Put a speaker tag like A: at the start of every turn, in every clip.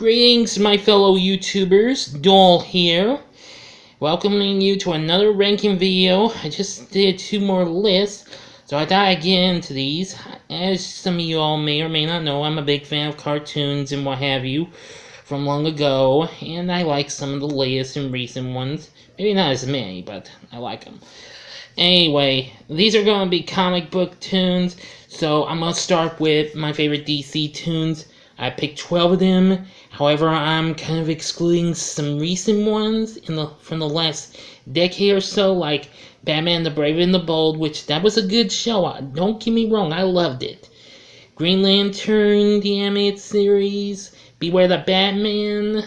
A: Greetings, my fellow YouTubers. Doll here, welcoming you to another ranking video. I just did 2 more lists, so I thought I'd get into these. As some of you all may or may not know, I'm a big fan of cartoons and what have you from long ago, and I like some of the latest and recent ones. Maybe not as many, but I like them. Anyway, these are going to be comic book tunes, so I'm going to start with my favorite DC tunes. I picked 12 of them. However, I'm kind of excluding some recent ones from the last decade or so, like Batman the Brave and the Bold, which that was a good show. Don't get me wrong, I loved it. Green Lantern, the animated series, Beware the Batman,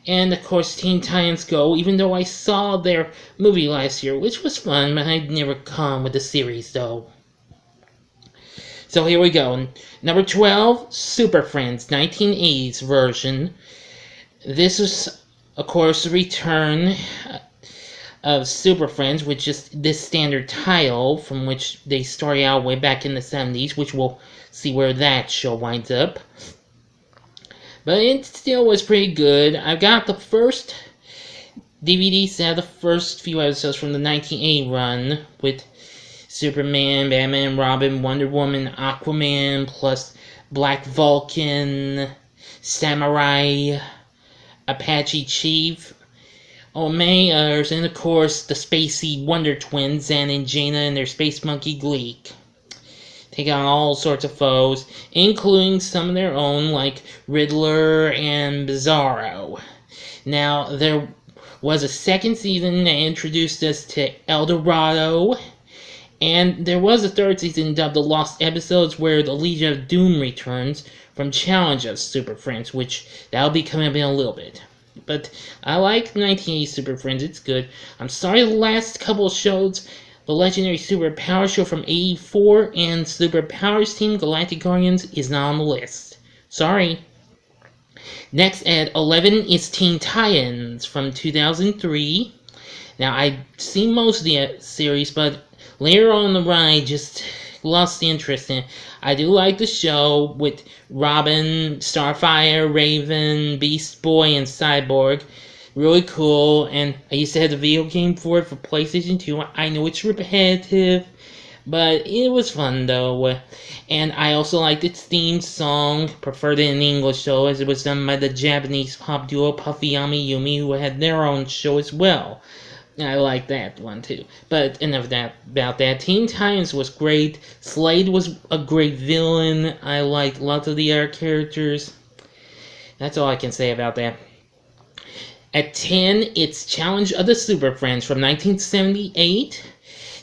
A: and of course Teen Titans Go, even though I saw their movie last year, which was fun, but I'd never come with the series though. So here we go. Number 12, Super Friends, 1980s version. This was, of course, the return of Super Friends, with just this standard title from which they started out way back in the 70s, which we'll see where that show winds up. But it still was pretty good. I got the first DVD set, the first few episodes from the 1980 run, with Superman, Batman, Robin, Wonder Woman, Aquaman, plus Black Vulcan, Samurai, Apache Chief, many others, and of course the spacey Wonder Twins, Zan and Jaina and their space monkey Gleek. Take on all sorts of foes, including some of their own like Riddler and Bizarro. Now, there was a second season that introduced us to El Dorado, and there was a third season dubbed The Lost Episodes, where the Legion of Doom returns from Challenge of Super Friends, which that'll be coming up in a little bit. But I like 1980 Super Friends, it's good. I'm sorry the last couple of shows, the legendary Super Power Show from 84 and Super Powers Team Galactic Guardians, is not on the list. Sorry. Next at 11 is Teen Titans from 2003. Now, I've seen most of the series, but later on in the run, I just lost interest in it. I do like the show with Robin, Starfire, Raven, Beast Boy, and Cyborg. Really cool, and I used to have the video game for it for PlayStation 2. I know it's repetitive, but it was fun though. And I also liked its theme song, preferred it in English though, as it was done by the Japanese pop duo Puffy Yumi, who had their own show as well. I like that one too. But enough about that. Teen Titans was great. Slade was a great villain. I liked lots of the other characters. That's all I can say about that. At 10, it's Challenge of the Super Friends from 1978.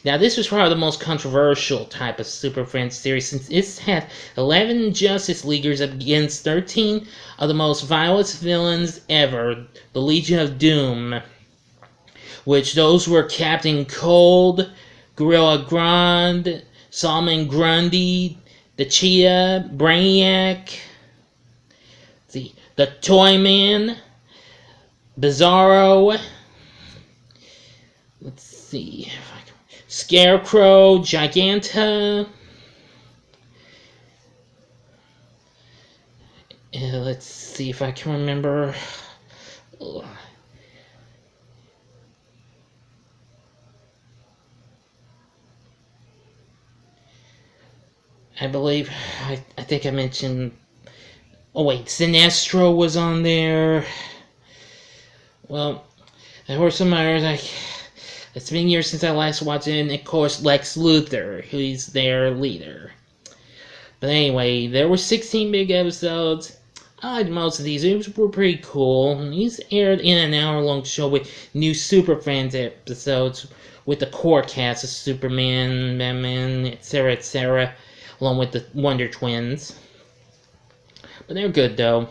A: Now, this was probably the most controversial type of Super Friends series, since it had 11 Justice Leaguers against 13 of the most violent villains ever, the Legion of Doom, which those were Captain Cold, Gorilla Grodd, Solomon Grundy, the Cheetah, Brainiac, the Toyman, Bizarro, Scarecrow, Giganta, let's see if I can remember. I believe, I think I mentioned, oh wait, Sinestro was on there. Well, there were some others. It's been years since I last watched it, and of course Lex Luthor, who's their leader. But anyway, there were 16 big episodes. I liked most of these. These were pretty cool. These aired in an hour-long show with new Super Friends episodes with the core cast of Superman, Batman, etc., along with the Wonder Twins. But they're good, though.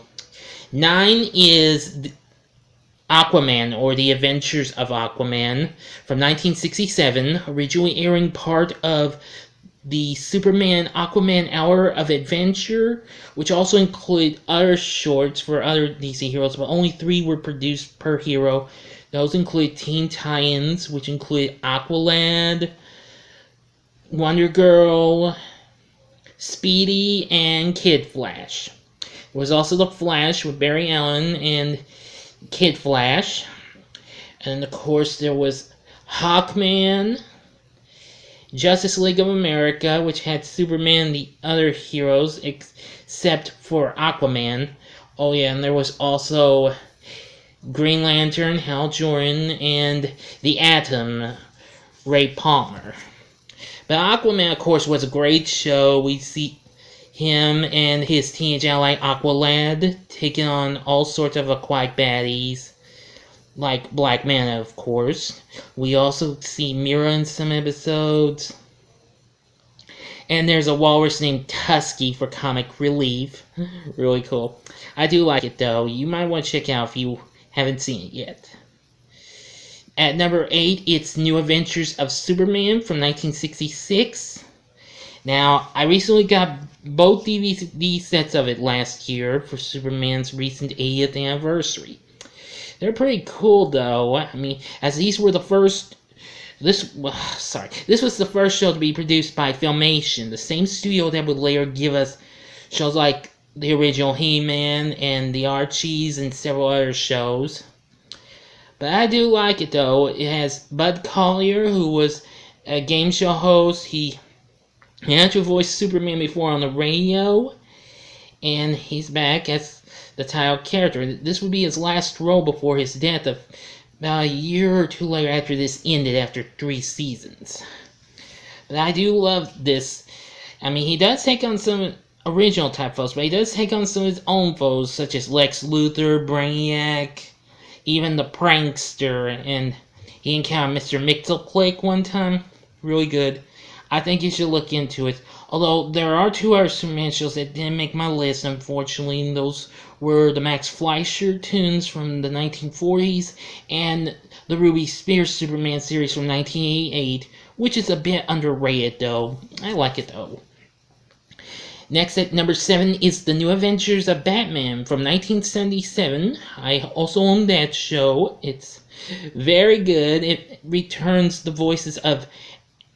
A: 9 is Aquaman, or The Adventures of Aquaman, from 1967, originally airing part of the Superman Aquaman Hour of Adventure, which also included other shorts for other DC heroes, but only 3 were produced per hero. Those include Teen Titans, which include Aqualad, Wonder Girl, Speedy, and Kid Flash. was also The Flash with Barry Allen and Kid Flash. And of course there was Hawkman, Justice League of America, which had Superman and the other heroes except for Aquaman. Oh yeah, and there was also Green Lantern, Hal Jordan, and the Atom, Ray Palmer. But Aquaman, of course, was a great show. We see him and his teenage ally Aqualad taking on all sorts of aquatic baddies, like Black Manta, of course. We also see Mira in some episodes. And there's a walrus named Tusky for comic relief. Really cool. I do like it, though. You might want to check it out if you haven't seen it yet. At number 8, it's New Adventures of Superman from 1966. Now, I recently got both DVD sets of it last year for Superman's recent 80th anniversary. They're pretty cool, though. I mean, as these were the first... This was the first show to be produced by Filmation, the same studio that would later give us shows like the original He-Man and the Archies and several other shows. But I do like it, though. It has Bud Collyer, who was a game show host. He had to voice Superman before on the radio, and he's back as the title character. This would be his last role before his death about a year or two later after this ended after 3 seasons. But I do love this. I mean, he does take on some original type foes, but he does take on some of his own foes, such as Lex Luthor, Brainiac, even the Prankster, and he encountered Mr. Mxyzptlk one time. Really good. I think you should look into it. Although, there are 2 other Superman shows that didn't make my list, unfortunately, and those were the Max Fleischer Toons from the 1940s, and the Ruby Spears Superman series from 1988, which is a bit underrated, though. I like it, though. Next, at number 7, is The New Adventures of Batman from 1977. I also own that show. It's very good. It returns the voices of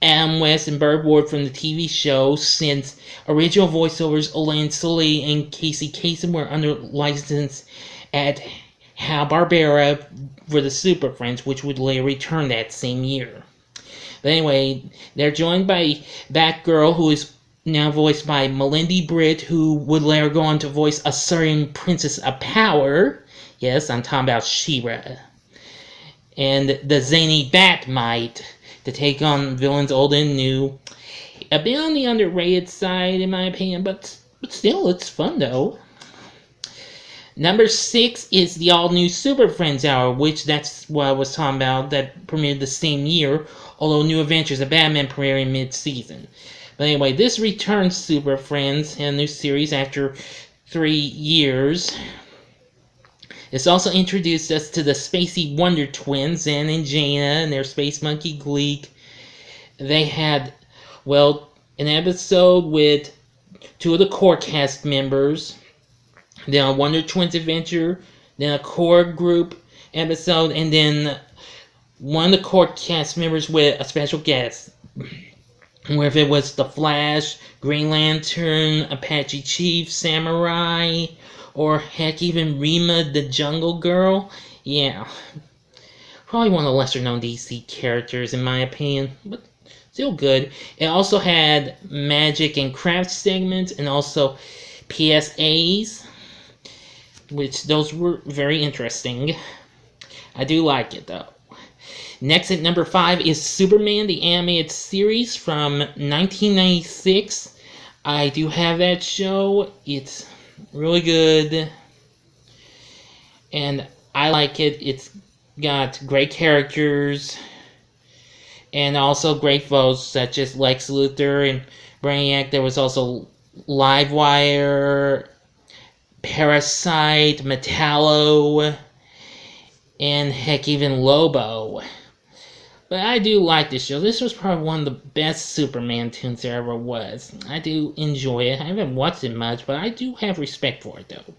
A: Adam West and Burt Ward from the TV show, since original voiceovers Elaine Sully and Casey Kasem were under license at Hanna-Barbera for the Super Friends, which would later return that same year. But anyway, they're joined by Batgirl, who is now voiced by Melindy Britt, who would later go on to voice a certain Princess of Power. Yes, I'm talking about She-Ra. And the zany Batmite, to take on villains old and new. A bit on the underrated side, in my opinion, but still, it's fun, though. Number 6 is the all-new Super Friends Hour, which that's what I was talking about, that premiered the same year, although New Adventures of Batman premiered in mid-season. But anyway, this returns Super Friends in a new series after 3 years. It's also introduced us to the Spacey Wonder Twins, Zen and Jaina, and their Space Monkey Gleek. They had, well, an episode with 2 of the core cast members, then a Wonder Twins adventure, then a core group episode, and then one of the core cast members with a special guest. Whether it was The Flash, Green Lantern, Apache Chief, Samurai, or heck, even Rima the Jungle Girl. Yeah. Probably one of the lesser known DC characters in my opinion, but still good. It also had magic and craft segments and also PSAs, which those were very interesting. I do like it though. Next at number 5 is Superman, the animated series from 1996. I do have that show. It's really good. And I like it. It's got great characters. And also great foes such as Lex Luthor and Brainiac. There was also Livewire, Parasite, Metallo, and heck, even Lobo. But I do like this show. This was probably one of the best Superman tunes there ever was. I do enjoy it. I haven't watched it much, but I do have respect for it, though.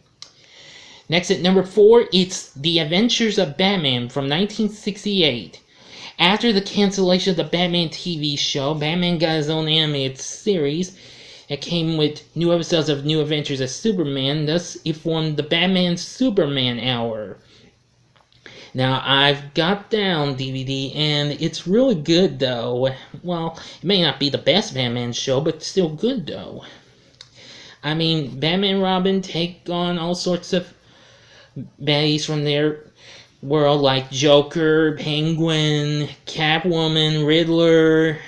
A: Next at number 4, it's The Adventures of Batman from 1968. After the cancellation of the Batman TV show, Batman got his own animated series. It came with new episodes of New Adventures of Superman, thus it formed the Batman Superman Hour. Now, I've got down DVD, and it's really good, though. Well, it may not be the best Batman show, but still good, though. I mean, Batman and Robin take on all sorts of baddies from their world, like Joker, Penguin, Catwoman, Riddler.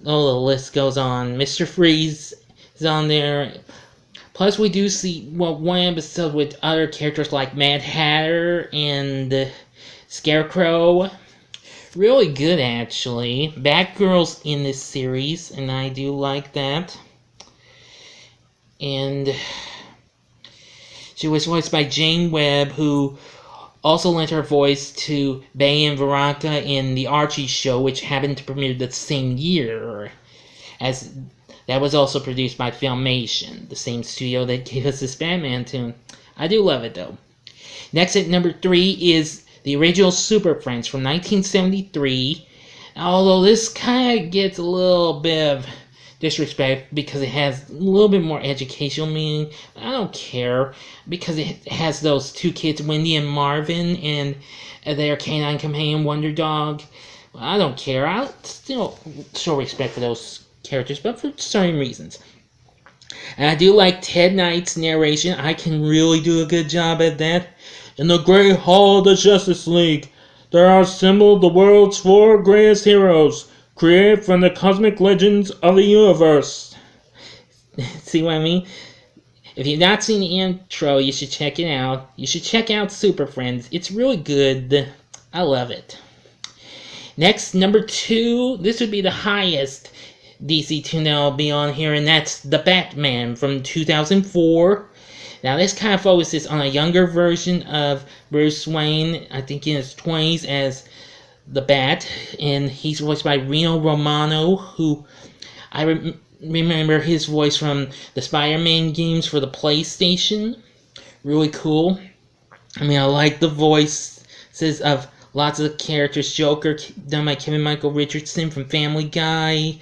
A: Oh, the list goes on. Mr. Freeze is on there. Plus, we do see one episode with other characters like Mad Hatter and Scarecrow. Really good, actually. Batgirl's in this series, and I do like that. And she was voiced by Jane Webb, who also lent her voice to Bay and Veronica in The Archie Show, which happened to premiere the same year. As that was also produced by Filmation, the same studio that gave us this Batman tune. I do love it, though. Next at number 3 is the original Super Friends from 1973. Although this kind of gets a little bit of disrespect because it has a little bit more educational meaning. I don't care because it has those two kids, Wendy and Marvin, and their canine companion, Wonder Dog. I don't care. I'll still show respect for those characters, but for certain reasons. And I do like Ted Knight's narration. I can really do a good job at that. In the Great Hall of the Justice League, there are assembled the world's 4 greatest heroes, created from the cosmic legends of the universe. See what I mean? If you've not seen the intro, you should check it out. You should check out Super Friends. It's really good. I love it. Next, number 2. This would be the highest DC tune that I'll be on here, and that's The Batman from 2004. Now, this kind of focuses on a younger version of Bruce Wayne, I think in his 20s, as the Bat, and he's voiced by Reno Romano, who I remember his voice from the Spider-Man games for the PlayStation. Really cool. I mean, I like the voices of lots of characters. Joker, done by Kevin Michael Richardson from Family Guy.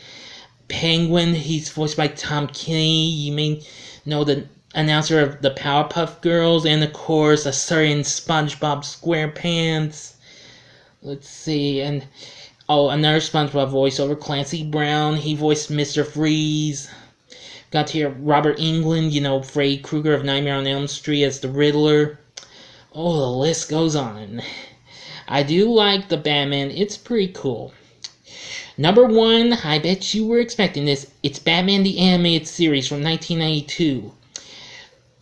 A: Penguin, he's voiced by Tom Kenny. You may know the announcer of the Powerpuff Girls, and of course a certain SpongeBob SquarePants. Let's see, and another SpongeBob voiceover, Clancy Brown. He voiced Mr. Freeze. Got to hear Robert Englund, Freddy Krueger of Nightmare on Elm Street as the Riddler. Oh, the list goes on. I do like the Batman. It's pretty cool. Number 1, I bet you were expecting this. It's Batman the Animated Series from 1992.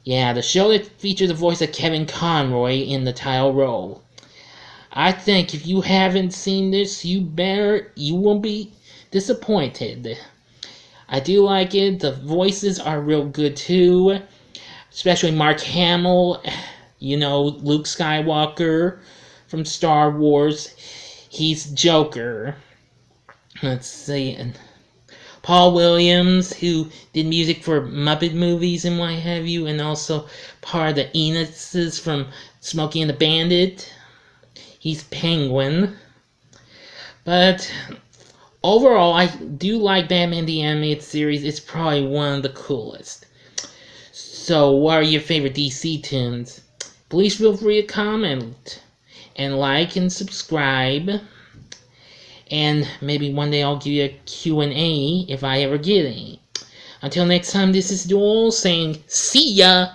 A: Yeah, the show that featured the voice of Kevin Conroy in the title role. I think if you haven't seen this, you won't be disappointed. I do like it. The voices are real good too. Especially Mark Hamill, Luke Skywalker from Star Wars. He's Joker. Let's see, and Paul Williams, who did music for Muppet movies and what have you, and also part of the Enochs from Smokey and the Bandit. He's Penguin. But overall, I do like Batman the Animated Series. It's probably one of the coolest. So, what are your favorite DC tunes? Please feel free to comment and like and subscribe. And maybe one day I'll give you a Q&A if I ever get any. Until next time, this is Duel saying, see ya!